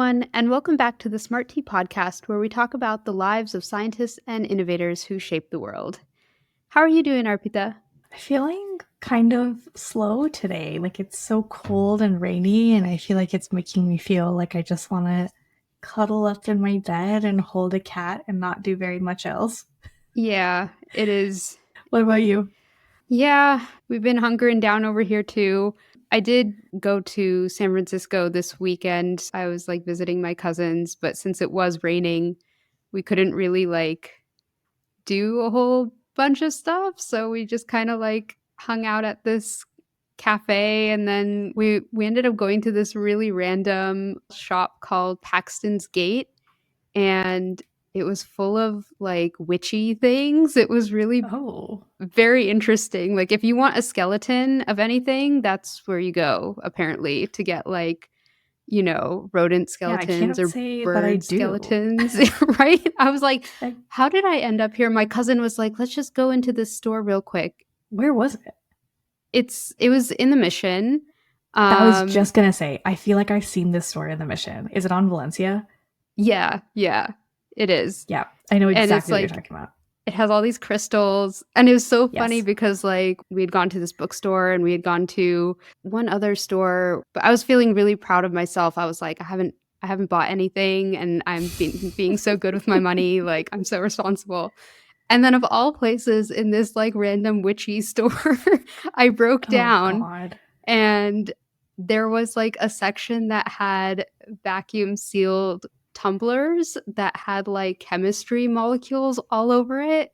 everyone, and welcome back to the Smart Tea Podcast, where we talk about the lives of scientists and innovators who shape the world. How are you doing, Arpita? Feeling kind of slow today. Like it's so cold and rainy, and I feel like it's making me feel like I just want to cuddle up in my bed and hold a cat and not do very much else. Yeah, it is. What about you? Yeah, we've been hunkering down over here too. I did go to San Francisco this weekend. I was visiting my cousins, but since it was raining, we couldn't really do a whole bunch of stuff. So we just kind of hung out at this cafe, and then we ended up going to this really random shop called Paxton's Gate, and it was full of witchy things. It was really Oh, very interesting. Like if you want a skeleton of anything, that's where you go apparently to get rodent yeah, I skeletons can't or say that I bird do. skeletons, right? I was like, Like, how did I end up here? My cousin was like, let's just go into this store real quick. where was it? It was in the Mission. I was Um, just gonna say, I feel like I've seen this story in the Mission. Is it on Valencia? yeah, it is. Yeah, I know And it's exactly what you're like talking about. it has all these crystals, and it was so funny Yes. because we had gone to this bookstore and we had gone to one other store, but I was feeling really proud of myself. I was like, I haven't bought anything, and I'm being so good with my money. Like I'm so responsible. And then of all places, in this random witchy store, I broke Oh down, God. and there was a section that had vacuum sealed tumblers that had chemistry molecules all over it,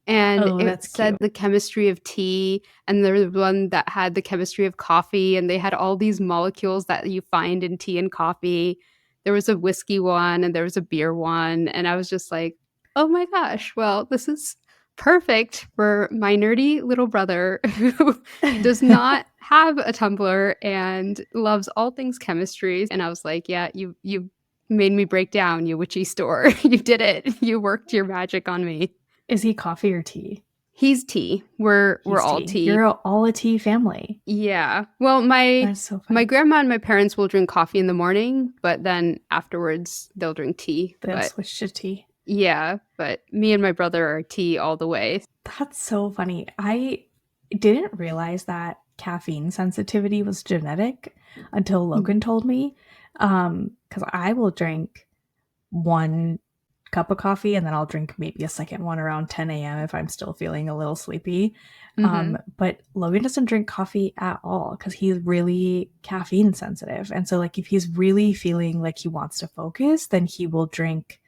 and Oh, it that's said cute. the chemistry of tea, and there was one that had the chemistry of coffee, and they had all these molecules that you find in tea and coffee. There was a whiskey one and there was a beer one, and I was just like, oh my gosh, well, this is perfect for my nerdy little brother who does not have a Tumblr and loves all things chemistry. And I was like, yeah, you made me break down, you witchy store. You did it. You worked your magic on me. Is he coffee or tea? He's tea. We're He's all tea. tea. You're all a tea family. Yeah. Well, my That's so my funny. grandma and my parents will drink coffee in the morning, but then afterwards they'll drink tea. They'll But switch to tea. yeah, but me and my brother are tea all the way. That's so funny. I didn't realize that caffeine sensitivity was genetic until Logan told me. Because I will drink one cup of coffee and then I'll drink maybe a second one around 10 a.m. if I'm still feeling a little sleepy. Mm-hmm. But Logan doesn't drink coffee at all because he's really caffeine sensitive. And so, like, if he's really feeling like he wants to focus, then he will drink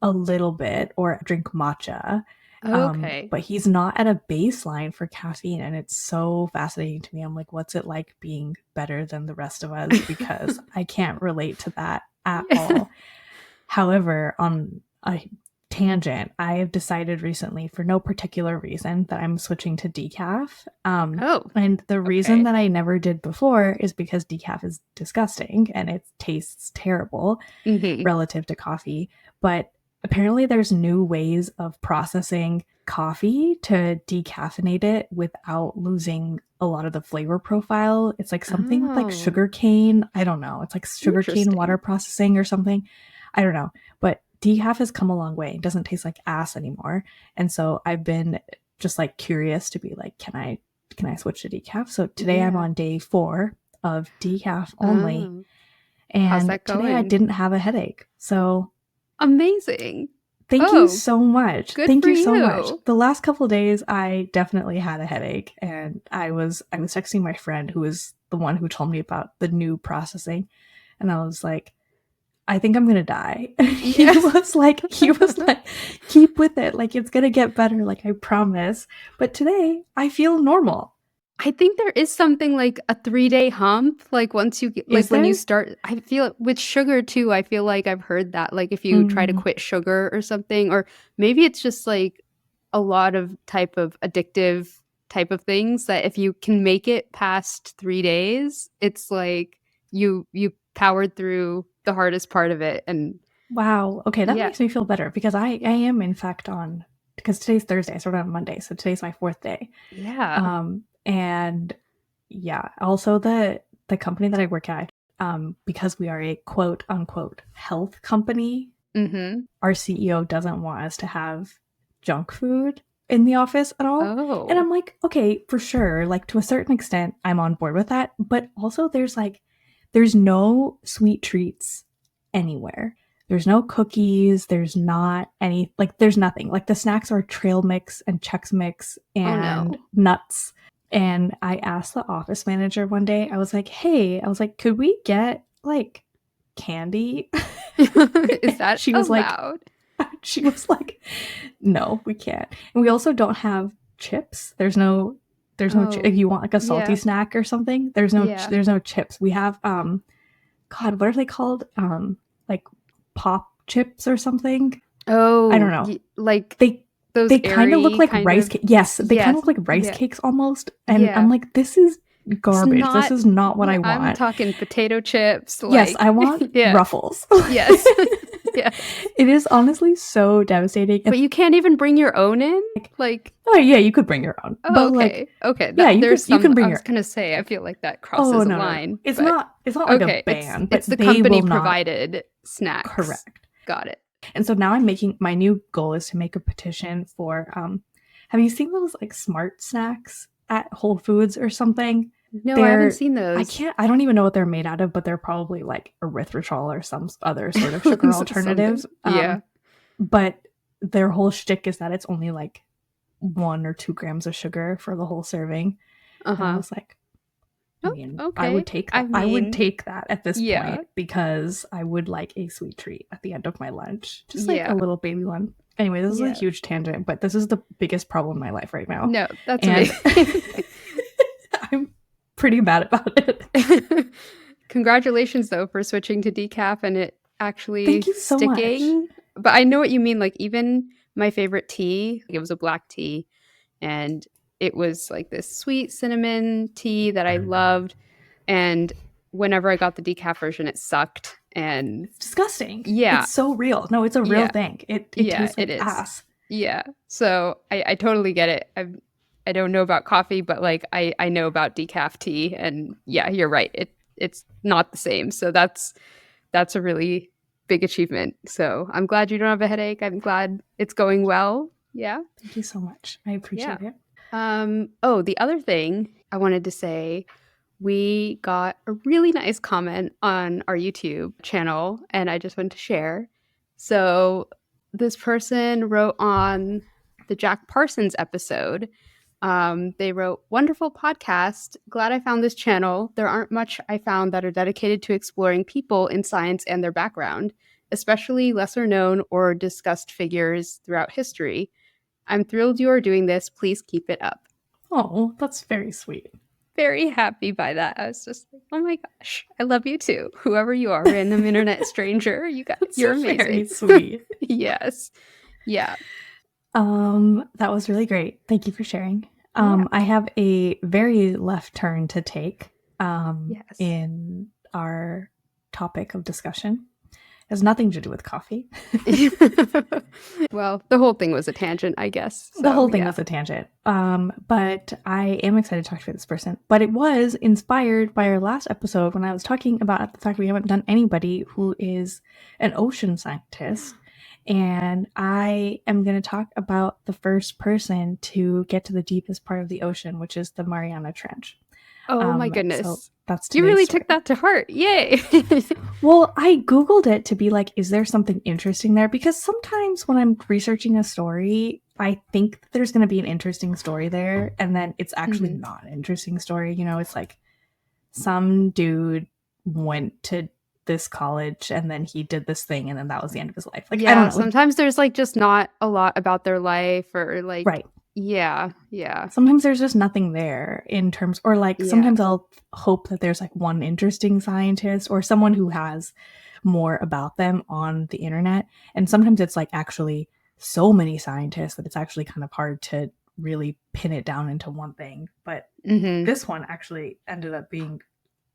a little bit or drink matcha. Okay. But he's not at a baseline for caffeine. And it's so fascinating to me. I'm like, what's it like being better than the rest of us? Because I can't relate to that at all. However, on a tangent, I have decided recently, for no particular reason, that I'm switching to decaf. Oh, And the reason okay. that I never did before is because decaf is disgusting and it tastes terrible Mm-hmm. relative to coffee. But apparently, there's new ways of processing coffee to decaffeinate it without losing a lot of the flavor profile. It's like something with like Oh, sugar cane. I don't know. It's like sugar cane water interesting. processing or something. I don't know. But decaf has come a long way. It doesn't taste like ass anymore. And so I've been just like curious to be like, can I switch to decaf? So today I'm Yeah. on day 4 of decaf only. Oh, how's And that today I going? didn't have a headache. So Amazing. thank you Oh, so much. good Thank for you so much. you. The last couple days I definitely had a headache and I was texting my friend who was the one who told me about the new processing and I was like, I think I'm gonna die. And he Yeah. was like, keep with it. Like it's gonna get better, like I promise. But today I feel normal. I think there is something like a 3-day hump. Like once you get, Is when you there? start, I feel with sugar too. I feel like I've heard that. Like if you try to Mm, quit sugar or something, or maybe it's just a lot of type of addictive type of things that if you can make it past 3 days, it's like you powered through the hardest part of it. And wow. Okay, that yeah, makes me feel better because I am in fact on because today's Thursday. I started on Monday, so today's my 4th day. yeah. And yeah, also the company that I work at, because we are a quote unquote health company, our CEO doesn't want us to have junk food in the office at all. Oh. And I'm like, okay, for sure. Like, to a certain extent, I'm on board with that. But also, there's no sweet treats anywhere. There's no cookies. There's not any, like, there's nothing. Like, the snacks are trail mix and Chex Mix and nuts. And I asked the office manager one day, I was like, hey, could we get like candy? Is that she was allowed? She was like, no, we can't. And we also don't have chips. There's no if you want like a salty snack or something, there's no chips. We have God, what are they called? Like pop chips or something. Oh, I don't know. Like they kind of look like rice cakes. Yes, they kind of look like rice cakes almost. And I'm like, this is garbage. This is not what I want. I'm talking potato chips. Yes, I want Ruffles. Yes. Yeah. It is honestly so devastating. But you can't even bring your own in? Like, oh yeah, you could bring your own. Oh, but okay. Okay. Yeah, you can bring your. I was gonna say, I feel like that crosses a line. No. It's not like a ban. It's the company provided snacks. Correct. Got it. And so now I'm making, my new goal is to make a petition for, have you seen those like smart snacks at Whole Foods or something? No, I haven't seen those. I don't even know what they're made out of, but they're probably like erythritol or some other sort of sugar alternative. But their whole shtick is that it's only like 1 or 2 grams of sugar for the whole serving. And I was like, I mean, okay. I would take that. I would take that at this point, because I would like a sweet treat at the end of my lunch. Just like a little baby one. Anyway, this is a huge tangent, but this is the biggest problem in my life right now. No, that's amazing. I'm pretty mad about it. Congratulations, though, for switching to decaf and it actually Thank you so sticking. Much. But I know what you mean. Like, even my favorite tea, it was a black tea, and it was like this sweet cinnamon tea that I loved. And whenever I got the decaf version, it sucked. And it's disgusting. Yeah. It's so real. No, it's a real thing. It tastes like ass. Yeah. So I totally get it. I don't know about coffee, but like I know about decaf tea. And yeah, you're right. It's not the same. So that's a really big achievement. So I'm glad you don't have a headache. I'm glad it's going well. Yeah. Thank you so much. I appreciate it. The other thing I wanted to say, we got a really nice comment on our YouTube channel, and I just wanted to share. So this person wrote on the Jack Parsons episode. They wrote, "Wonderful podcast. Glad I found this channel. There aren't much I found that are dedicated to exploring people in science and their background, especially lesser known or discussed figures throughout history. I'm thrilled you are doing this. Please keep it up." Oh, that's very sweet. Very happy by that. I was just like, oh my gosh, I love you too. Whoever you are, random internet stranger, you're amazing. Very sweet. Yes. Yeah. That was really great. Thank you for sharing. I have a very left turn to take in our topic of discussion. It has nothing to do with coffee. Well, the whole thing was a tangent, I guess. So, the whole thing was a tangent. But I am excited to talk to this person. But it was inspired by our last episode when I was talking about the fact we haven't done anybody who is an ocean scientist. And I am going to talk about the first person to get to the deepest part of the ocean, which is the Mariana Trench. Oh my goodness. So that's you really took that to heart. Yay. Well, I Googled it to be like, is there something interesting there? Because sometimes when I'm researching a story, I think there's going to be an interesting story there. And then it's actually not an interesting story. You know, it's like some dude went to this college and then he did this thing and then that was the end of his life. Like, I don't know. Sometimes there's like just not a lot about their life or like. Right. Yeah. Sometimes there's just nothing there in terms, or like sometimes I'll hope that there's like one interesting scientist or someone who has more about them on the internet. And sometimes it's like actually so many scientists that it's actually kind of hard to really pin it down into one thing. But this one actually ended up being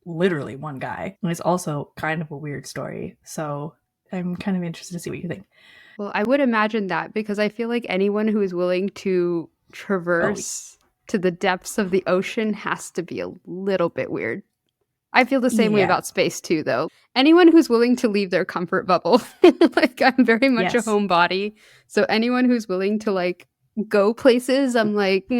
literally one guy. And it's also kind of a weird story. So I'm kind of interested to see what you think. Well, I would imagine that because I feel like anyone who is willing to traverse to the depths of the ocean has to be a little bit weird. I feel the same way Yeah. about space too, though. Anyone who's willing to leave their comfort bubble, like I'm very much a Yes. homebody. So anyone who's willing to like go places, I'm like,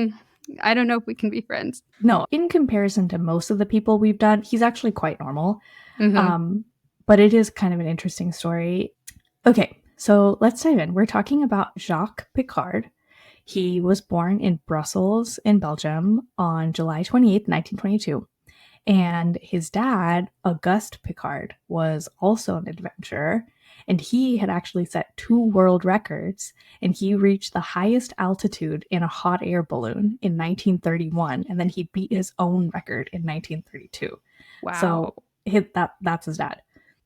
I don't know if we can be friends. No, in comparison to most of the people we've done, he's actually quite normal. Mm-hmm. But it is kind of an interesting story. Okay, so let's dive in. We're talking about Jacques Piccard. He was born in Brussels, in Belgium, on July 28th, 1922. And his dad, Auguste Piccard, was also an adventurer. And he had actually set 2 world records. And he reached the highest altitude in a hot air balloon in 1931. And then he beat his own record in 1932. Wow. So that's his dad.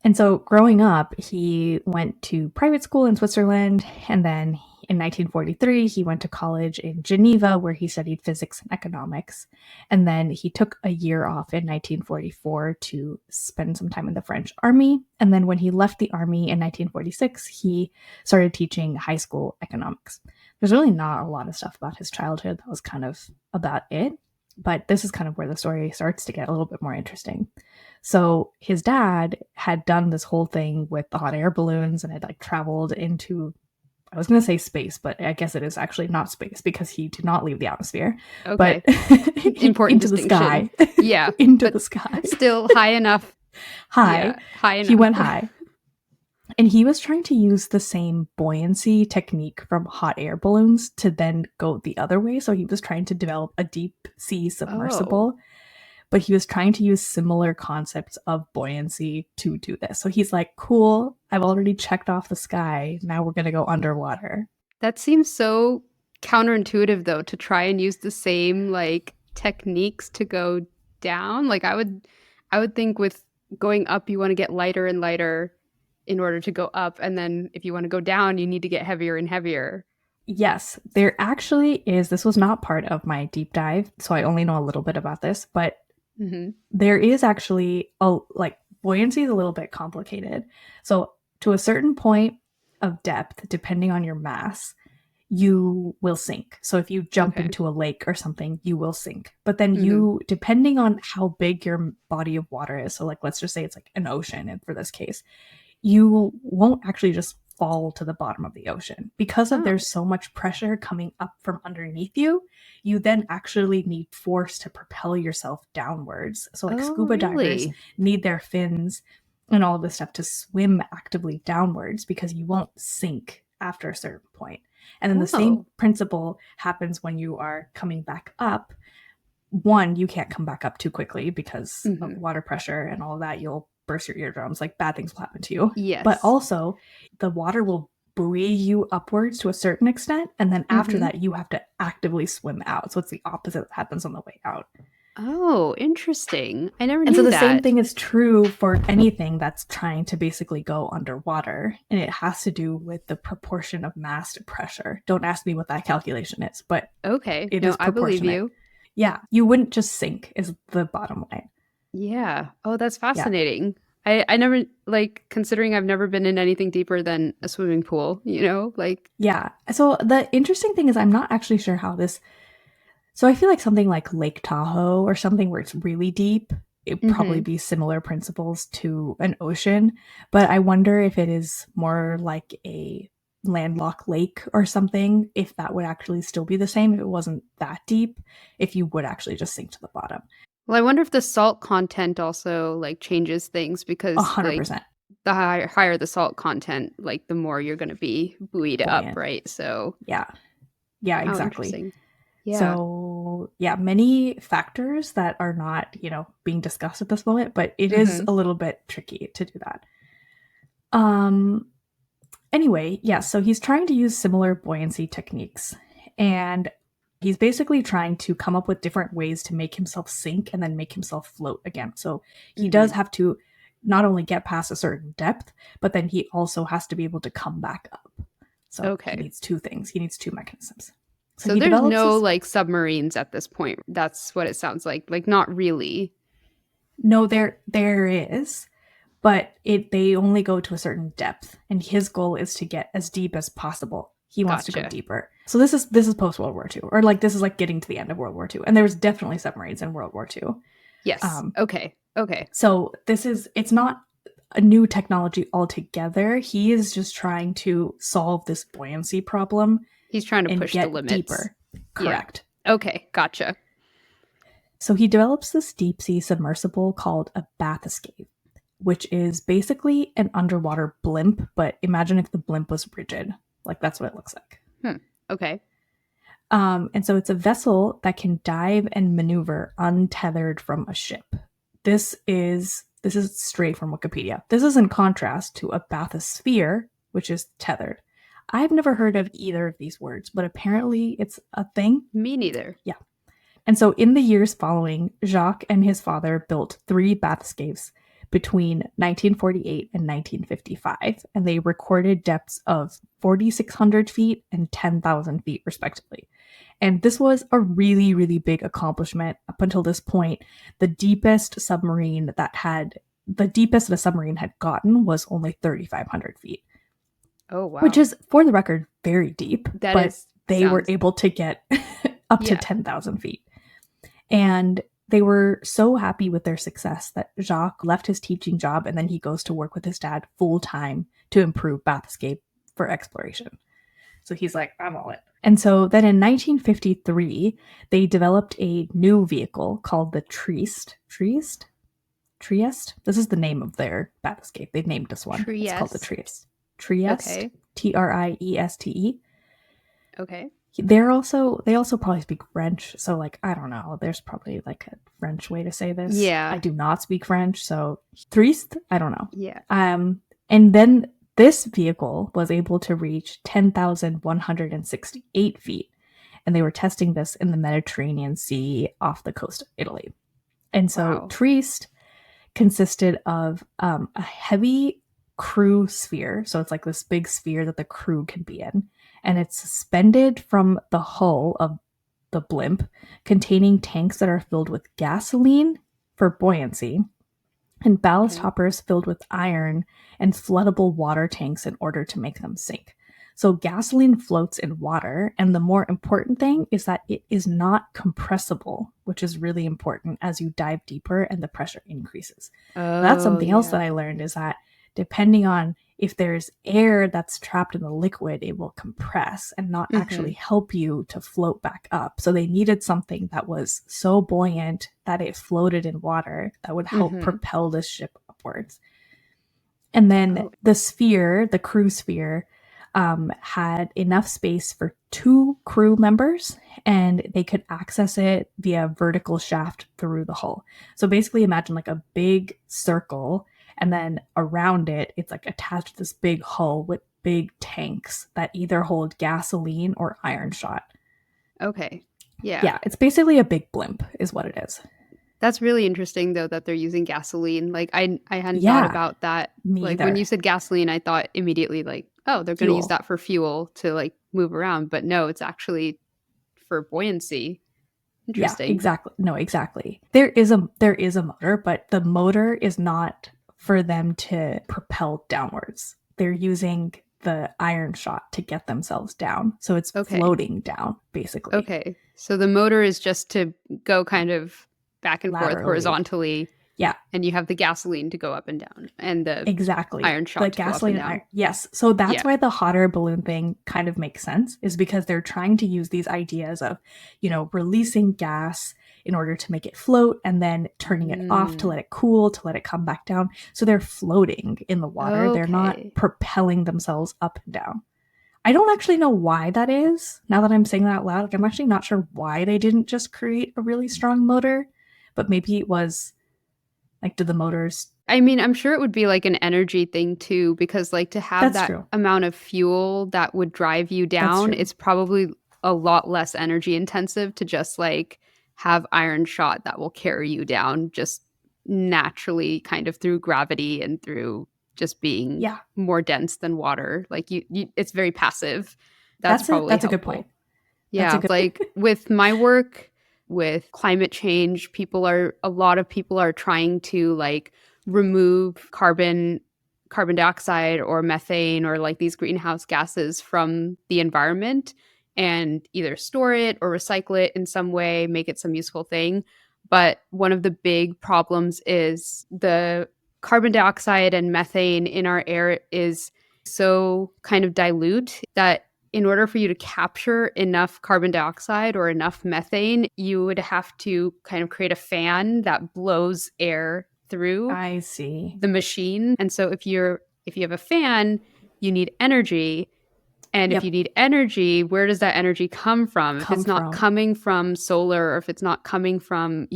And so growing up, he went to private school in Switzerland. And then in 1943, he went to college in Geneva, where he studied physics and economics. And then he took a year off in 1944 to spend some time in the French army. And then when he left the army in 1946, he started teaching high school economics. There's really not a lot of stuff about his childhood. That was kind of about it. But this is kind of where the story starts to get a little bit more interesting. So his dad had done this whole thing with the hot air balloons and had like traveled into, I was going to say space, but I guess it is actually not space because he did not leave the atmosphere. Okay. But Important into the sky. Yeah. Into the sky. Still high enough. High. Yeah, high enough. He went high. And he was trying to use the same buoyancy technique from hot air balloons to then go the other way. So he was trying to develop a deep sea submersible. But he was trying to use similar concepts of buoyancy to do this. So he's like, cool, I've already checked off the sky. Now we're going to go underwater. That seems so counterintuitive, though, to try and use the same like techniques to go down. Like I would think with going up, you want to get lighter and lighter in order to go up. And then if you want to go down, you need to get heavier and heavier. Yes, there actually is. This was not part of my deep dive, so I only know a little bit about this, but there is actually buoyancy is a little bit complicated. So to a certain point of depth, depending on your mass, you will sink. So if you jump into a lake or something, you will sink. But then you, depending on how big your body of water is, so like let's just say it's like an ocean, and for this case, you won't actually just fall to the bottom of the ocean because of there's so much pressure coming up from underneath you. You then actually need force to propel yourself downwards. So like scuba divers need their fins and all of this stuff to swim actively downwards because you won't sink after a certain point. And then the same principle happens when you are coming back up. One, you can't come back up too quickly because of water pressure and all of that. You'll burst your eardrums, like bad things will happen to you. Yes. But also the water will buoy you upwards to a certain extent, and then after that you have to actively swim out. So it's the opposite that happens on the way out. Oh, interesting. I never knew that. And so the same thing is true for anything that's trying to basically go underwater, and it has to do with the proportion of mass to pressure. Don't ask me what that calculation is, but okay, it is proportionate. I believe you. Yeah, you wouldn't just sink is the bottom line. Yeah. Oh, that's fascinating. Yeah. I never, like, considering I've never been in anything deeper than a swimming pool, like. Yeah. So the interesting thing is I'm not actually sure how this, so I feel like something like Lake Tahoe or something where it's really deep, it'd probably be similar principles to an ocean, but I wonder if it is more like a landlocked lake or something, if that would actually still be the same if it wasn't that deep, if you would actually just sink to the bottom. Well, I wonder if the salt content also like changes things because 100%. Like, the higher the salt content, like the more you're going to be buoyed up, right? So yeah, exactly. Yeah. So yeah, many factors that are not, being discussed at this moment, but it is a little bit tricky to do that. Anyway, yeah, so he's trying to use similar buoyancy techniques, and he's basically trying to come up with different ways to make himself sink and then make himself float again. So he does have to not only get past a certain depth, but then he also has to be able to come back up. So he needs two things. He needs two mechanisms. So there's no like submarines at this point. That's what it sounds like. Like not really. No, there is. But they only go to a certain depth, and his goal is to get as deep as possible. He wants to go deeper. So this is post World War II, or like this is like getting to the end of World War II. And there was definitely submarines in World War II. Yes. Okay. Okay. So it's not a new technology altogether. He is just trying to solve this buoyancy problem He's trying to and push the get limits. deeper. Yeah. Correct. Okay. Gotcha. So he develops this deep sea submersible called a bathyscaphe, which is basically an underwater blimp, but imagine if the blimp was rigid. Like that's what it looks like. Hmm. Okay. And so it's a vessel that can dive and maneuver untethered from a ship. This is straight from Wikipedia. This is in contrast to a bathysphere, which is tethered. I've never heard of either of these words, but apparently it's a thing. Me neither. Yeah. And so in the years following, Jacques and his father built 3 bathyscaphes between 1948 and 1955, and they recorded depths of 4,600 feet and 10,000 feet, respectively. And this was a really, really big accomplishment. Up until this point, the deepest a submarine had gotten was only 3,500 feet, Oh wow. which is, for the record, very deep. That but is they were sounds able to get up to Yeah. 10,000 feet. And they were so happy with their success that Jacques left his teaching job and then he goes to work with his dad full time to improve Bathyscaphe for exploration. So he's like, I'm all in. And so then in 1953, they developed a new vehicle called the Trieste. Trieste? This is the name of their Bathyscaphe. They've named this one. It's called the Trieste. Trieste. Okay. Trieste. Okay. They also probably speak French, so like I don't know. There's probably like a French way to say this. Yeah. I do not speak French, so Trieste. I don't know. Yeah. And then this vehicle was able to reach 10,168 feet, and they were testing this in the Mediterranean Sea off the coast of Italy. And so Wow. Trieste consisted of a heavy crew sphere, so it's like this big sphere that the crew can be in, and it's suspended from the hull of the blimp, containing tanks that are filled with gasoline for buoyancy and ballast hoppers filled with iron and floodable water tanks in order to make them sink. So gasoline floats in water, and the more important thing is that it is not compressible, which is really important as you dive deeper and the pressure increases. That's something else that I learned, is that depending on if there's air that's trapped in the liquid, it will compress and not actually help you to float back up. So they needed something that was so buoyant that it floated in water that would help propel this ship upwards. And then the sphere, the crew sphere, had enough space for 2 crew members, and they could access it via vertical shaft through the hull. So basically imagine like a big circle, and then around it, it's like attached to this big hull with big tanks that either hold gasoline or iron shot. Okay. Yeah. Yeah, it's basically a big blimp is what it is. That's really interesting though that they're using gasoline. Like I hadn't thought about that. Like when you said gasoline, I thought immediately like, oh, they're going to use that for fuel to like move around, but no, it's actually for buoyancy. Interesting. Yeah, exactly. No, exactly. There is a motor, but the motor is not for them to propel downwards. They're using the iron shot to get themselves down. So it's floating down, basically. Okay. So the motor is just to go kind of back and forth horizontally. Yeah. And you have the gasoline to go up and down, and the iron shot the to gasoline go up and down. Yes. So that's why the hot air balloon thing kind of makes sense, is because they're trying to use these ideas of, releasing gas in order to make it float and then turning it off to let it cool, to let it come back down. So they're floating in the water. They're not propelling themselves up and down. I don't actually know why that is. Now that I'm saying that out loud, I'm actually not sure why they didn't just create a really strong motor, but maybe it was like, did the motors... I mean, I'm sure it would be like an energy thing too, because like to have that amount of fuel that would drive you down, it's probably a lot less energy intensive to just like have iron shot that will carry you down just naturally, kind of through gravity and through just being more dense than water. Like you it's very passive. That's probably a good point. Yeah, like with my work with climate change, a lot of people are trying to like remove carbon dioxide or methane or like these greenhouse gases from the environment and either store it or recycle it in some way, make it some useful thing. But one of the big problems is the carbon dioxide and methane in our air is so kind of dilute that in order for you to capture enough carbon dioxide or enough methane, you would have to kind of create a fan that blows air through I see. the machine. And so if you have a fan, you need energy. And if you Yep. need energy, where does that energy come from? If Come it's not from coming from solar, or if it's not coming from,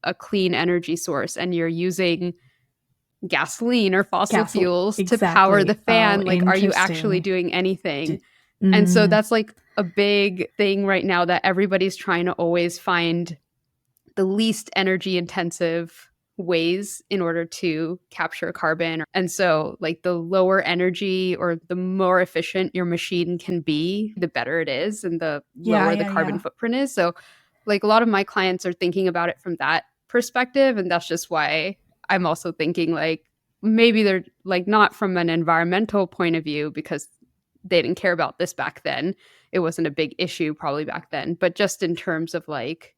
a clean energy source, and you're using gasoline or fossil gasoline. fuels to power the Exactly. Oh, fan, like, are you actually interesting. doing anything? D- And so mm, that's like a big thing right now, that everybody's trying to always find the least energy intensive ways in order to capture carbon. And so, like, the lower energy or the more efficient your machine can be, the better it is and the yeah, lower the yeah, carbon yeah. footprint is. So, like, a lot of my clients are thinking about it from that perspective. And that's just why I'm also thinking, like, maybe they're like, not from an environmental point of view, because they didn't care about this back then. It wasn't a big issue probably back then, but just in terms of, like,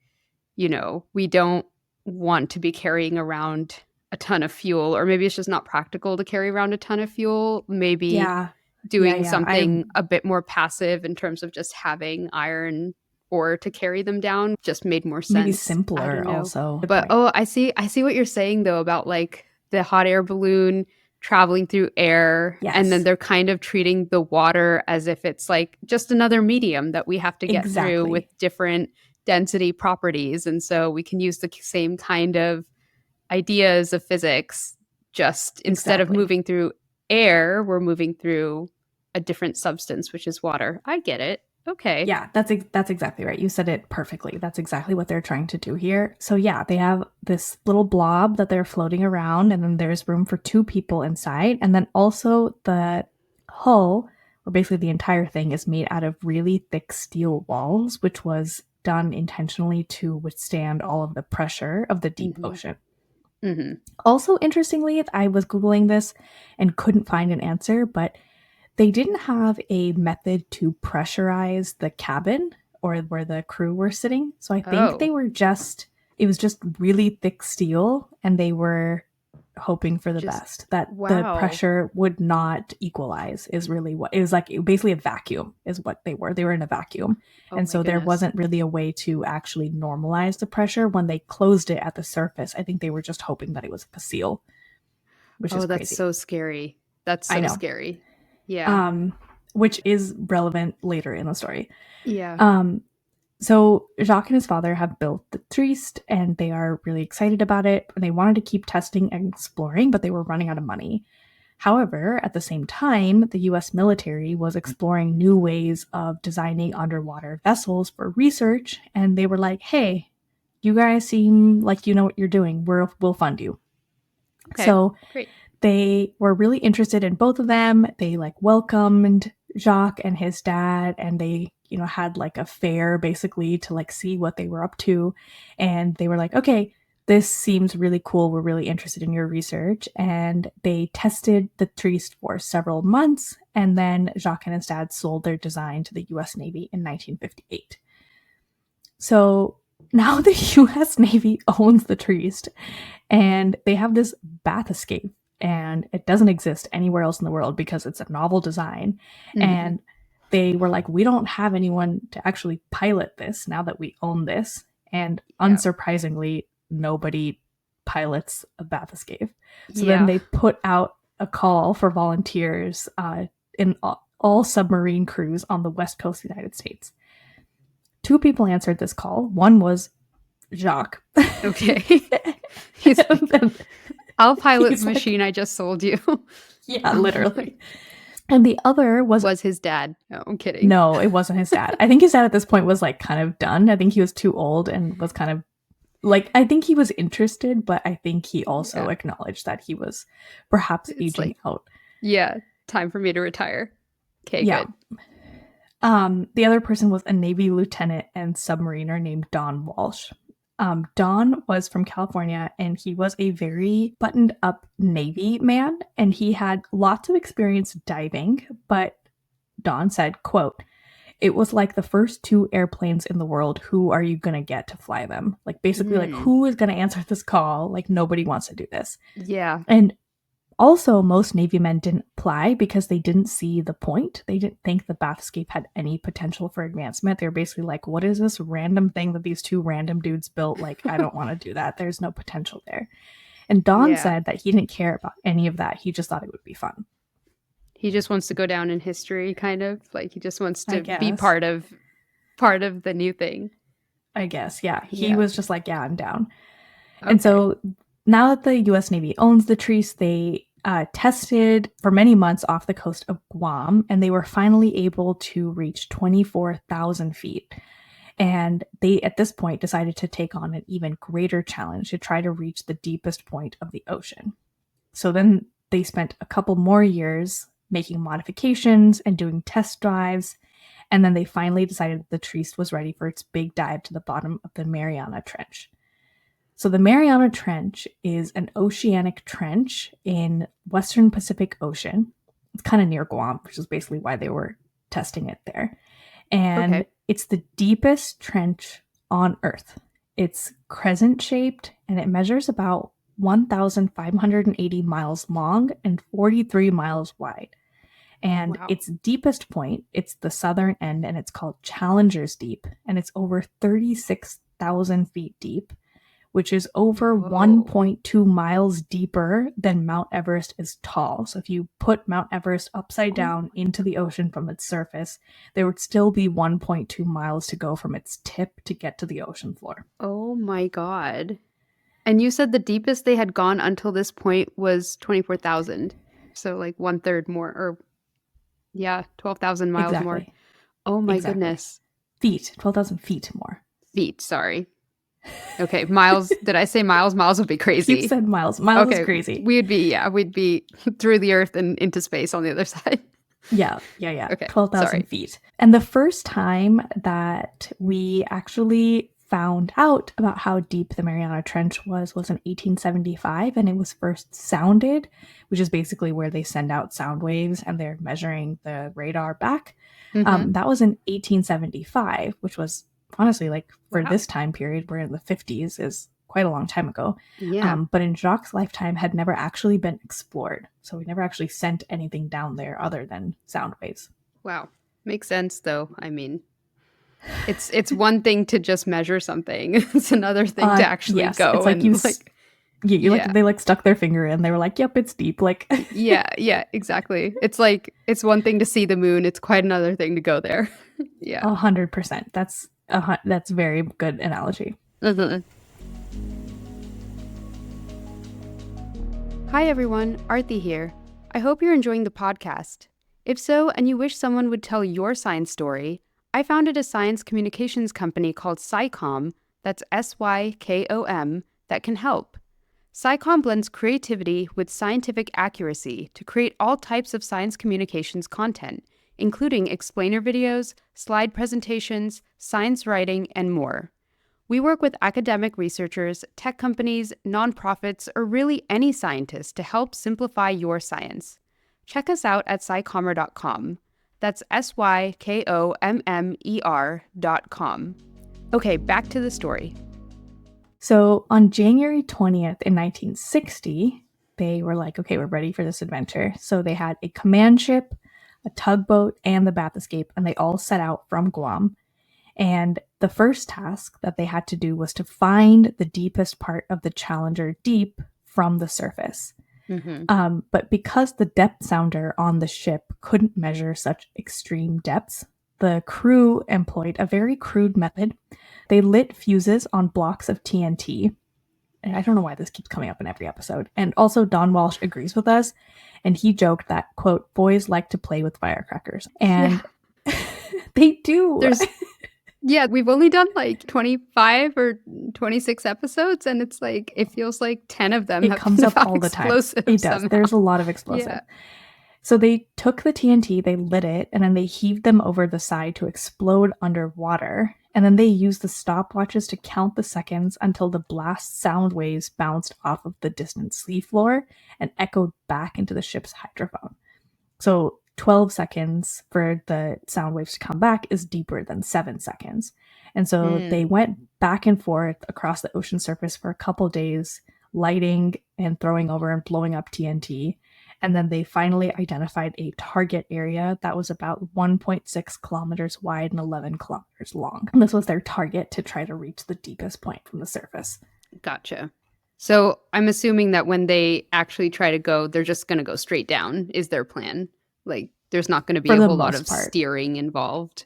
we don't want to be carrying around a ton of fuel, or maybe it's just not practical to carry around a ton of fuel. Maybe Yeah. Yeah, doing yeah. I something a bit more passive in terms of just having iron ore to carry them down just made more maybe sense. I simpler don't know. also. Good But point. I see what you're saying though, about like the hot air balloon traveling through air, and then Yes. they're kind of treating the water as if it's like just another medium that we have to get through with Exactly. different density properties. And so we can use the same kind of ideas of physics, just instead of Exactly. moving through air, we're moving through a different substance, which is water. I get it. Okay. Yeah, that's exactly right. You said it perfectly. That's exactly what they're trying to do here. So yeah, they have this little blob that they're floating around, and then there's room for two people inside, and then also the hull, or basically the entire thing, is made out of really thick steel walls, which was done intentionally to withstand all of the pressure of the deep Mm-hmm. ocean. Mm-hmm. Also, interestingly, I was Googling this and couldn't find an answer, but they didn't have a method to pressurize the cabin or where the crew were sitting. So I think Oh, it was just really thick steel, and they were hoping for the just best, that the wow. pressure would not equalize, is really what it was like. Basically, a vacuum is what they were. They were in a vacuum. Oh And my so there goodness. wasn't really a way to actually normalize the pressure when they closed it at the surface. I think they were just hoping that it was like a seal, which is Oh, that's crazy. so scary. That's I so know. scary. Yeah. Um, which is relevant later in the story. Yeah. Um, so Jacques and his father have built the Trieste, and they are really excited about it. They wanted to keep testing and exploring, but they were running out of money. However, at the same time, the US military was exploring new ways of designing underwater vessels for research, and they were like, hey, you guys seem like you know what you're doing. We'll fund you. Okay. So Great. they were really interested in both of them. They like welcomed Jacques and his dad, and they, had like a fair basically to like see what they were up to. And they were like, okay, this seems really cool. We're really interested in your research. And they tested the trees for several months. And then Jacques and his dad sold their design to the US Navy in 1958. So now the US Navy owns the Trieste, and they have this bath escape, and it doesn't exist anywhere else in the world because it's a novel design. Mm-hmm. And they were like, we don't have anyone to actually pilot this now that we own this. And Yeah. unsurprisingly, nobody pilots a bath escape. So then Yeah. they put out a call for volunteers in all submarine crews on the west coast of the United States. Two people answered this call. One was Jacques. Okay. He's like, I'll pilot the He's like, machine I just sold you. yeah, literally. And the other Was his dad. No, I'm kidding. no, it wasn't his dad. I think his dad at this point was like kind of done. I think he was too old and was kind of like, I think he was interested, but I think he also Yeah. acknowledged that he was perhaps It's aging like, out. yeah, time for me to retire. Okay, Yeah. good. The other person was a Navy lieutenant and submariner named Don Walsh. Don was from California, and he was a very buttoned up Navy man, and he had lots of experience diving. But Don said, quote, It was like the first 2 airplanes in the world. Who are you going to get to fly them? Like basically like who is going to answer this call? Like nobody wants to do this. Yeah. And also most Navy men didn't apply because they didn't see the point. They didn't think the bathscape had any potential for advancement. They were basically like, what is this random thing that these 2 random dudes built? Like, I don't want to do that. There's no potential there. And Don said that he didn't care about any of that. He just thought it would be fun. He just wants to go down in history, kind of. Like he just wants to be part of the new thing. I guess, yeah. He was just like, yeah, I'm down. Okay. And so now that the U.S. Navy owns the Trees, they tested for many months off the coast of Guam, and they were finally able to reach 24,000 feet. And they, at this point, decided to take on an even greater challenge to try to reach the deepest point of the ocean. So then they spent a couple more years making modifications and doing test drives. And then they finally decided that the Trees was ready for its big dive to the bottom of the Mariana Trench. So the Mariana Trench is an oceanic trench in Western Pacific Ocean. It's kind of near Guam, which is basically why they were testing it there. And it's the deepest trench on Earth. It's crescent-shaped, and it measures about 1,580 miles long and 43 miles wide. And its deepest point, it's the southern end, and it's called Challenger's Deep, and it's over 36,000 feet deep, which is over 1.2 miles deeper than Mount Everest is tall. So if you put Mount Everest upside down into the ocean from its surface, there would still be 1.2 miles to go from its tip to get to the ocean floor. Oh my God. And you said the deepest they had gone until this point was 24,000. So like 1/3 more, or 12,000 miles more. Oh my goodness. Feet, 12,000 feet more. Feet, sorry. Okay, miles. Did I say miles? Miles would be crazy. You said miles. Miles is crazy. We'd be through the earth and into space on the other side. Yeah. Okay, 12,000 feet. And the first time that we actually found out about how deep the Mariana Trench was in 1875, and it was first sounded, which is basically where they send out sound waves and they're measuring the radar back. That was in 1875, which was honestly, like, for this time period, we're in the 50s, is quite a long time ago. But in Jacques' lifetime had never actually been explored. So we never actually sent anything down there other than sound waves. Wow. Makes sense, though. I mean, it's one thing to just measure something. It's another thing to actually go. It's like like they like stuck their finger in. They were like, "Yep, it's deep." Like, yeah, exactly. It's like it's one thing to see the moon. It's quite another thing to go there. 100%. That's very good analogy. Hi everyone, Arti here. I hope you're enjoying the podcast. If so, and you wish someone would tell your science story, I founded a science communications company called SciComm, that's SYKOM, that can help. SciComm blends creativity with scientific accuracy to create all types of science communications content, including explainer videos, slide presentations, science writing, and more. We work with academic researchers, tech companies, nonprofits, or really any scientist to help simplify your science. Check us out at SciCommer.com. That's SYKOMMER.com. Okay, back to the story. So on January 20th in 1960, they were like, okay, we're ready for this adventure. So they had a command ship, a tugboat, and the bathscape, and they all set out from Guam. And the first task that they had to do was to find the deepest part of the Challenger Deep from the surface. But because the depth sounder on the ship couldn't measure such extreme depths, the crew employed a very crude method. They lit fuses on blocks of TNT. And I don't know why this keeps coming up in every episode. And also Don Walsh agrees with us. And he joked that, quote, boys like to play with firecrackers. And they do. We've only done like 25 or 26 episodes, and it's like, it feels like 10 of them it comes up all the time. It does. Somehow. There's a lot of explosive. So they took the TNT, they lit it, and then they heaved them over the side to explode underwater. And then they used the stopwatches to count the seconds until the blast sound waves bounced off of the distant sea floor and echoed back into the ship's hydrophone. So 12 seconds for the sound waves to come back is deeper than 7 seconds. And so they went back and forth across the ocean surface for a couple days, lighting and throwing over and blowing up TNT. And then they finally identified a target area that was about 1.6 kilometers wide and 11 kilometers long. And this was their target to try to reach the deepest point from the surface. Gotcha. So I'm assuming that when they actually try to go, they're just going to go straight down, is their plan. Like, there's not going to be a whole lot of steering involved.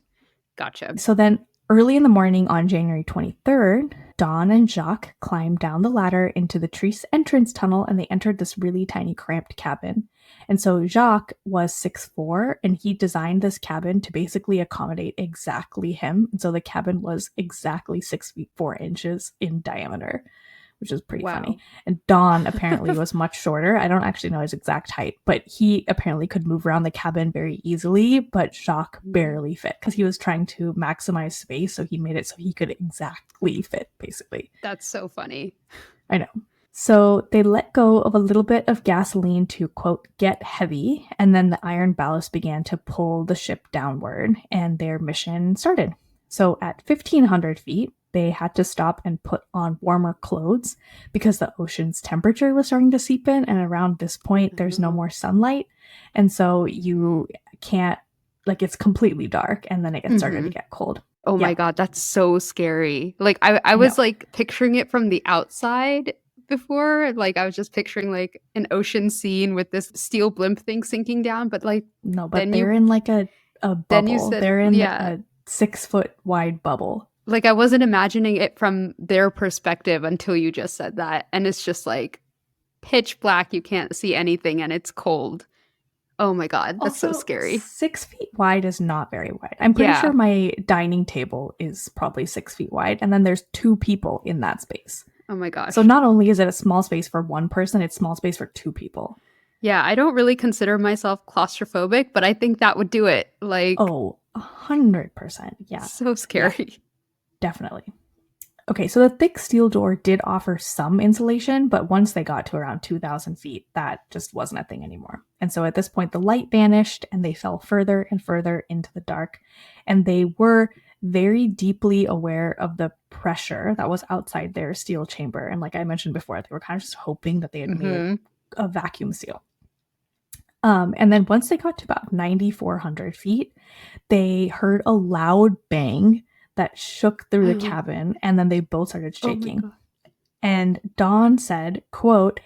Gotcha. So then early in the morning on January 23rd, Don and Jacques climbed down the ladder into the Treece entrance tunnel, and they entered this really tiny cramped cabin. And so Jacques was 6'4", and he designed this cabin to basically accommodate exactly him. And so the cabin was exactly 6 feet 4 inches in diameter, which is pretty funny. And Don apparently was much shorter. I don't actually know his exact height, but he apparently could move around the cabin very easily, but Jacques barely fit because he was trying to maximize space, so he made it so he could exactly fit, basically. That's so funny. I know. So they let go of a little bit of gasoline to, quote, get heavy, and then the iron ballast began to pull the ship downward, and their mission started. So at 1,500 feet, they had to stop and put on warmer clothes because the ocean's temperature was starting to seep in, and around this point there's no more sunlight, and so you can't, like, it's completely dark, and then it gets started to get cold. Oh my god, that's so scary. Like, I was like picturing it from the outside before. Like, I was just picturing like an ocean scene with this steel blimp thing sinking down, but like no, but they're in like a bubble. Then you said, they're in a 6 foot wide bubble. Like, I wasn't imagining it from their perspective until you just said that. And it's just like pitch black. You can't see anything and it's cold. Oh my god, that's also so scary. 6 feet wide is not very wide. I'm pretty sure my dining table is probably 6 feet wide. And then there's 2 people in that space. Oh my gosh. So not only is it a small space for one person, it's small space for 2 people. Yeah, I don't really consider myself claustrophobic, but I think that would do it. Like, oh, 100%. Yeah. So scary. Yeah. Definitely. Okay, so the thick steel door did offer some insulation, but once they got to around 2,000 feet, that just wasn't a thing anymore. And so at this point, the light vanished and they fell further and further into the dark. And they were very deeply aware of the pressure that was outside their steel chamber. And like I mentioned before, they were kind of just hoping that they had made a vacuum seal. And then once they got to about 9,400 feet, they heard a loud bang that shook through the cabin, and then they both started shaking. And Dawn said, quote,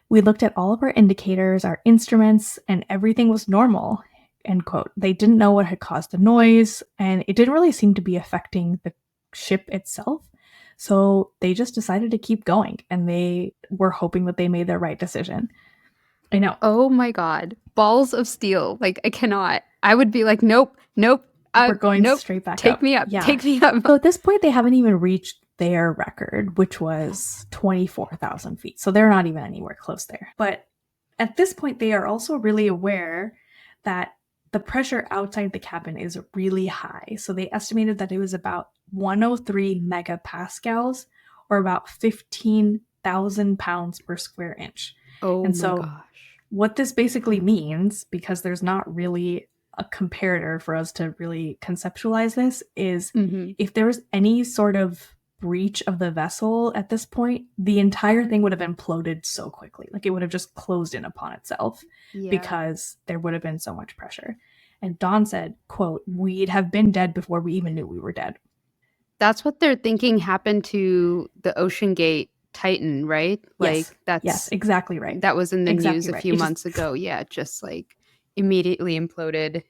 "We looked at all of our indicators, our instruments, and everything was normal," end quote. They didn't know what had caused the noise, and it didn't really seem to be affecting the ship itself. So they just decided to keep going, and they were hoping that they made the right decision. I know. Oh my god. Balls of steel. Like, I cannot. I would be like, nope. We're going straight back up. Take me up. Yeah. Take me up. So at this point, they haven't even reached their record, which was 24,000 feet. So they're not even anywhere close there. But at this point, they are also really aware that the pressure outside the cabin is really high. So they estimated that it was about 103 megapascals, or about 15,000 pounds per square inch. Oh and so gosh. What this basically means, because there's not really a comparator for us to really conceptualize this, is if there was any sort of breach of the vessel at this point, the entire thing would have imploded so quickly. Like, it would have just closed in upon itself because there would have been so much pressure. And Dawn said, quote, "We'd have been dead before we even knew we were dead." That's what they're thinking happened to the Ocean Gate Titan, right? Like, yes, exactly right. That was in the news a few months ago. Yeah, just like immediately imploded.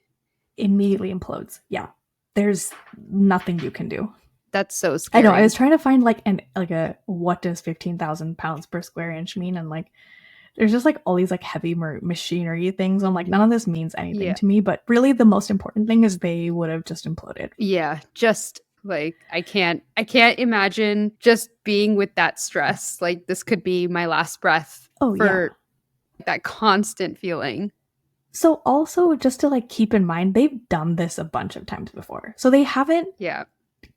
Immediately implodes. Yeah. There's nothing you can do. That's so scary. I know. I was trying to find like a what does 15,000 pounds per square inch mean? And like, there's just like all these like heavy machinery things. I'm like, none of this means anything to me. But really, the most important thing is they would have just imploded. Yeah. Just like, I can't imagine just being with that stress. Like, this could be my last breath for that constant feeling. So also, just to like keep in mind, they've done this a bunch of times before. So they haven't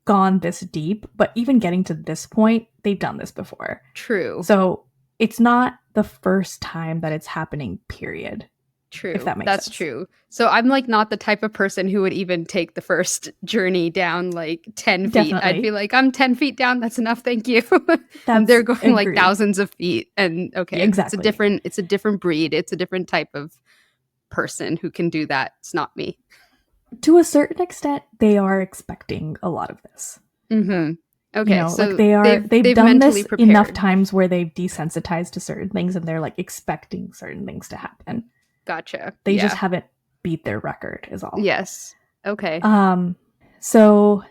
gone this deep, but even getting to this point, they've done this before. True. So it's not the first time that it's happening, period. if True. that makes That's sense. true. So I'm like not the type of person who would even take the first journey down like 10 feet. I'd be Definitely. like, I'm 10 feet down. That's enough. Thank you. And That's they're going like agree. thousands of feet. And Yeah, okay, exactly. it's a different breed. It's a different type of person who can do that. It's not me. To a certain extent, they are expecting a lot of this. Mm-hmm. You Okay. know, like So they've they've done mentally this enough prepared. times where they've desensitized to certain things and they're like expecting certain things to happen. Gotcha. They just Yeah. haven't beat their record is all. Yes. Okay. Um so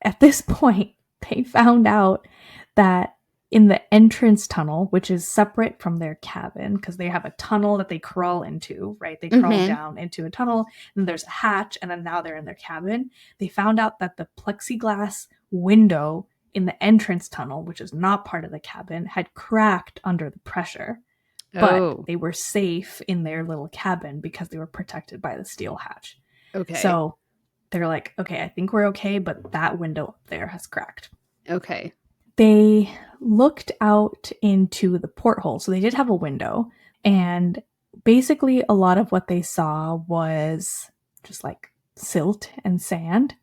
at this point they found out that in the entrance tunnel, which is separate from their cabin, because they have a tunnel that they crawl into, right? They crawl Mm-hmm. down into a tunnel, and there's a hatch, and then now they're in their cabin. They found out that the plexiglass window in the entrance tunnel, which is not part of the cabin, had cracked under the pressure. But Oh, they were safe in their little cabin because they were protected by the steel hatch. okay. So they're like, okay, I think we're okay, but that window up there has cracked. Okay. They looked out into the porthole. So they did have a window, and basically a lot of what they saw was just like silt and sand.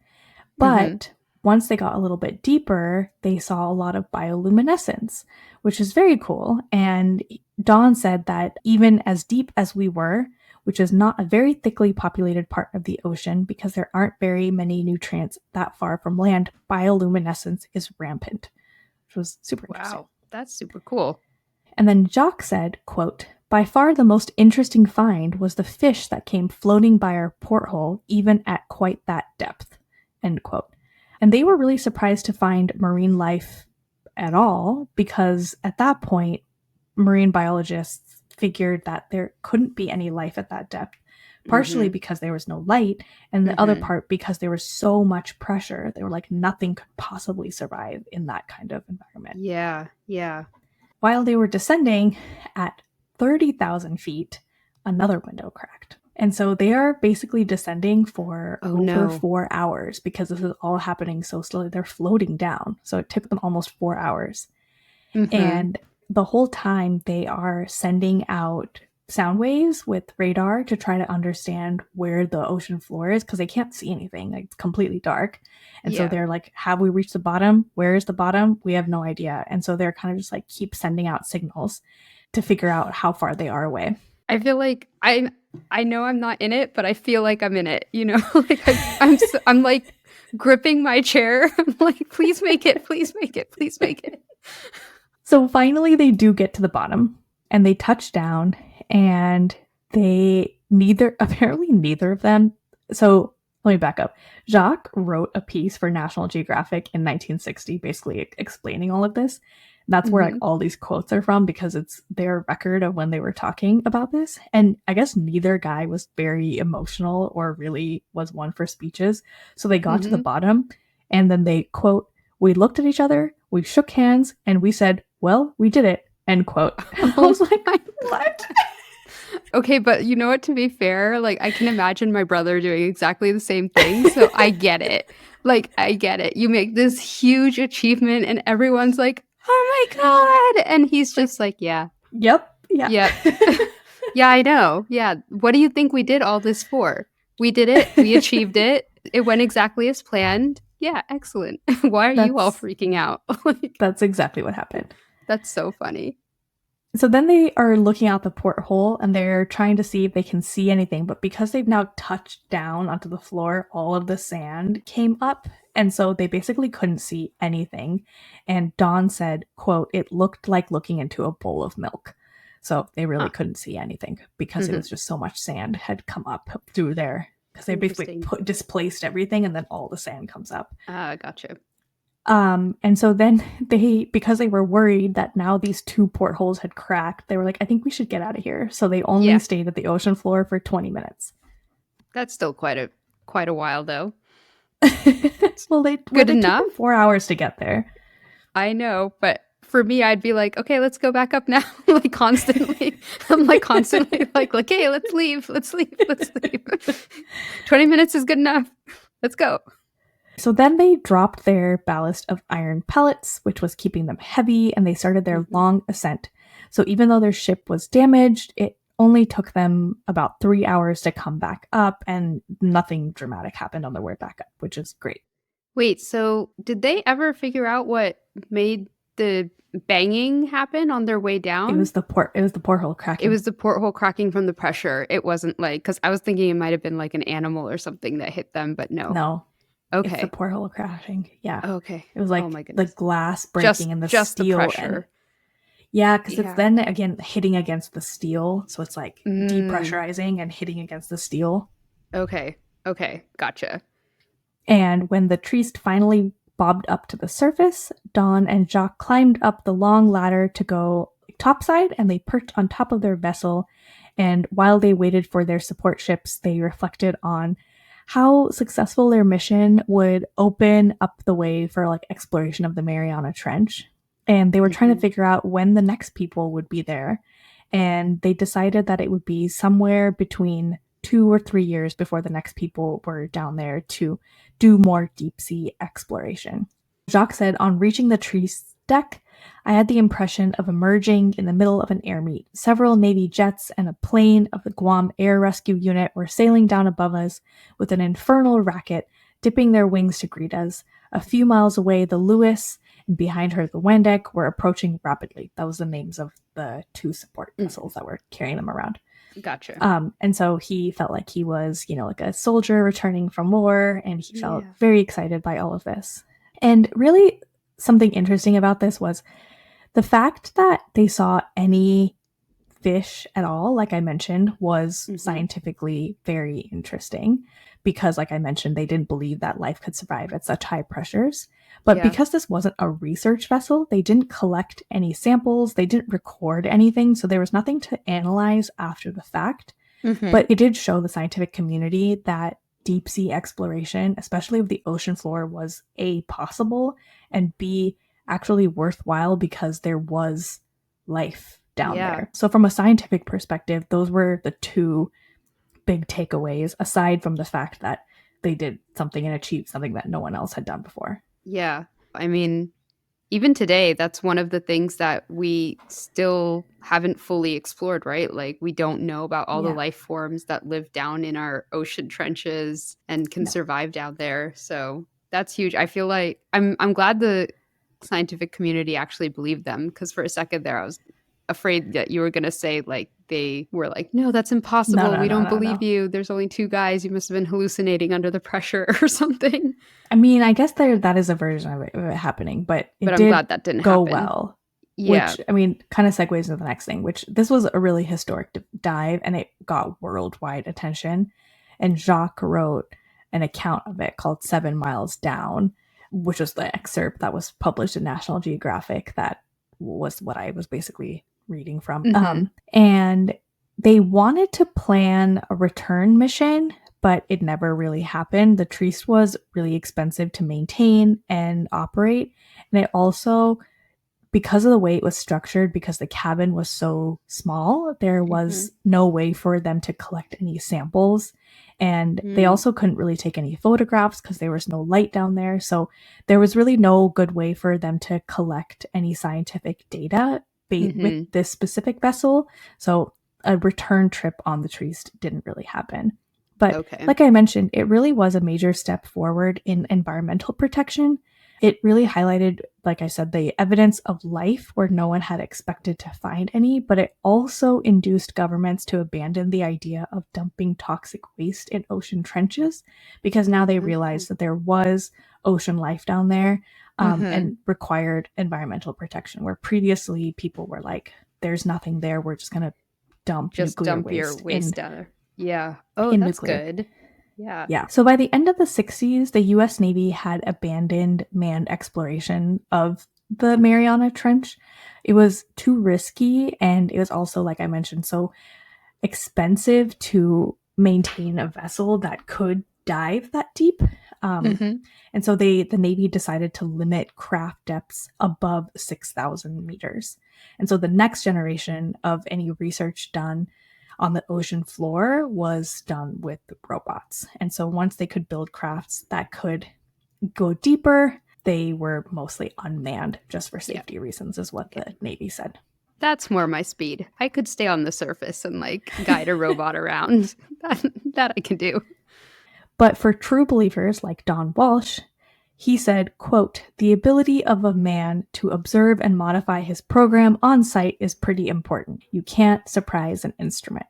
Mm-hmm. But once they got a little bit deeper, they saw a lot of bioluminescence, which is very cool. And Dawn said that even as deep as we were, which is not a very thickly populated part of the ocean because there aren't very many nutrients that far from land, bioluminescence is rampant, which was super interesting. Wow. That's super cool. And then Jacques said, quote, by far the most interesting find was the fish that came floating by our porthole even at quite that depth, end quote. And they were really surprised to find marine life at all because at that point, marine biologists figured that there couldn't be any life at that depth, partially Mm-hmm. because there was no light, and the other Mm-hmm. part because there was so much pressure. They were like, nothing could possibly survive in that kind of environment. Yeah. Yeah. While they were descending at 30,000 feet, another window cracked. And so they are basically descending for Oh over no. 4 hours because this is all happening so slowly. They're floating down. So it took them almost 4 hours. Mm-hmm. And the whole time they are sending out sound waves with radar to try to understand where the ocean floor is because they can't see anything. Like, it's completely dark. And so Yeah. they're like, have we reached the bottom? Where is the bottom? We have no idea. And so they're kind of just like keep sending out signals to figure out how far they are away. I feel like I know I'm not in it, but I feel like I'm in it. You know, like I'm like gripping my chair. I'm like, please make it, please make it, please make it. So finally they do get to the bottom and they touch down, and apparently neither of them. So let me back up. Jacques wrote a piece for National Geographic in 1960, basically explaining all of this. That's where like Mm-hmm. all these quotes are from because it's their record of when they were talking about this. And I guess neither guy was very emotional or really was one for speeches. So they got to the Mm-hmm. bottom, and then they quote, we looked at each other, we shook hands, and we said, well, we did it, end quote. And I was like, what? Okay, but you know what? To be fair, like I can imagine my brother doing exactly the same thing. So I get it. Like I get it. You make this huge achievement, and everyone's like, "Oh my god!" And he's just like, "Yeah, Yep. Yeah. yep, yeah, I know. Yeah, what do you think we did all this for? We did it. We achieved it. It went exactly as planned. Yeah, excellent. Why are you all that's freaking out? Like that's exactly what happened. that's so funny. So then they are looking out the porthole and they're trying to see if they can see anything, but because they've now touched down onto the floor, all of the sand came up, and so they basically couldn't see anything. And Dawn said, quote, it looked like looking into a bowl of milk. So they really Huh. couldn't see anything because it Mhm. was just so much sand had come up through there because they basically Interesting. displaced everything, and then all the sand comes up. Gotcha. And so then because they were worried that now these two portholes had cracked, they were like, I think we should get out of here. So they only Yeah. stayed at the ocean floor for 20 minutes. That's still quite a while though. Well, it Good took enough. them 4 hours to get there. I know, but for me, I'd be like, okay, let's go back up now. Like constantly. I'm like constantly like, hey, let's leave. Let's leave. Let's leave. 20 minutes is good enough. Let's go. So then they dropped their ballast of iron pellets, which was keeping them heavy, and they started their long ascent. So even though their ship was damaged, it only took them about 3 hours to come back up, and nothing dramatic happened on their way back up, which is great. Wait, so did they ever figure out what made the banging happen on their way It down? was the porthole It cracking. was the porthole cracking from the pressure. It wasn't like, because I was thinking it might have been like an animal or something that hit them, but no. No, it's the Okay. porthole crashing. Yeah. Okay. It was Oh like my the goodness. glass breaking Just and the just the steel, and pressure. yeah, because it's Yeah. then again hitting against the steel, so it's like Mm, depressurizing and hitting against the steel. okay. Okay. Gotcha. And when the Trieste finally bobbed up to the surface, Don and Jacques climbed up the long ladder to go topside, and they perched on top of their vessel. And while they waited for their support ships, they reflected on how successful their mission would open up the way for like exploration of the Mariana Trench. And they were trying to Hmm. figure out when the next people would be there. And they decided that it would be somewhere between 2 or 3 years before the next people were down there to do more deep sea exploration. Jacques said, on reaching the tree's deck, I had the impression of emerging in the middle of an air meet. Several Navy jets and a plane of the Guam Air Rescue Unit were sailing down above us with an infernal racket, dipping their wings to greet us. A few miles away, the Lewis, and behind her, the Wendeck, were approaching rapidly. That was the names of the two support vessels that were carrying them around. Gotcha. And so he felt like he was, like a soldier returning from war, and he felt Yeah. very excited by all of this. And really, something interesting about this was the fact that they saw any fish at all, like I mentioned, was scientifically very interesting because, like I mentioned, they didn't believe that life could survive at such high pressures. But Yeah. because this wasn't a research vessel, they didn't collect any samples, they didn't record anything, so there was nothing to analyze after the fact. Mm-hmm. But it did show the scientific community that deep sea exploration, especially of the ocean floor, was A, possible, and B, actually worthwhile because there was life down Yeah. there. So, from a scientific perspective, those were the two big takeaways, aside from the fact that they did something and achieved something that no one else had done before. Yeah. I mean, even today, that's one of the things that we still haven't fully explored, right? Like, we don't know about all the Yeah. life forms that live down in our ocean trenches and can No. survive down there. So that's huge. I feel like I'm glad the scientific community actually believed them, because for a second there I was afraid that you were going to say like they were like, no, that's No, impossible. no, We no, don't no, believe no. you. There's only two guys. You must have been hallucinating under the pressure or something. I mean, I guess that is a version of it happening, but But it I'm did glad that didn't go happen. well. Yeah. Which, I mean, kind of segues into the next thing, which this was a really historic dive, and it got worldwide attention. And Jacques wrote an account of it called 7 Miles Down, which was the excerpt that was published in National Geographic. That was what I was basically reading from. And they wanted to plan a return mission, but it never really happened. The Trieste was really expensive to maintain and operate. And it also, because of the way it was structured, because the cabin was so small, there was no way for them to collect any samples. And they also couldn't really take any photographs because there was no light down there. So there was really no good way for them to collect any scientific data with this specific vessel. So a return trip on the Trieste didn't really happen. But like I mentioned, it really was a major step forward in environmental protection. It really highlighted, like I said, the evidence of life where no one had expected to find any, but it also induced governments to abandon the idea of dumping toxic waste in ocean trenches, because now they realized that there was ocean life down there, and required environmental protection, where previously people were like, there's nothing there, we're just going to dump Just nuclear dump your waste waste down there. Yeah. Oh, in that's nuclear. good. Yeah. Yeah. So by the end of the 60s, the US Navy had abandoned manned exploration of the Mariana Trench. It was too risky, and it was also, like I mentioned, so expensive to maintain a vessel that could dive that deep. And so the Navy decided to limit craft depths above 6,000 meters. And so the next generation of any research done on the ocean floor was done with robots. And so once they could build crafts that could go deeper, they were mostly unmanned just for safety reasons, is what the Navy said. That's more my speed. I could stay on the surface and like guide a robot around. That I can do. But for true believers like Don Walsh, he said, quote, "The ability of a man to observe and modify his program on site is pretty important. You can't surprise an instrument."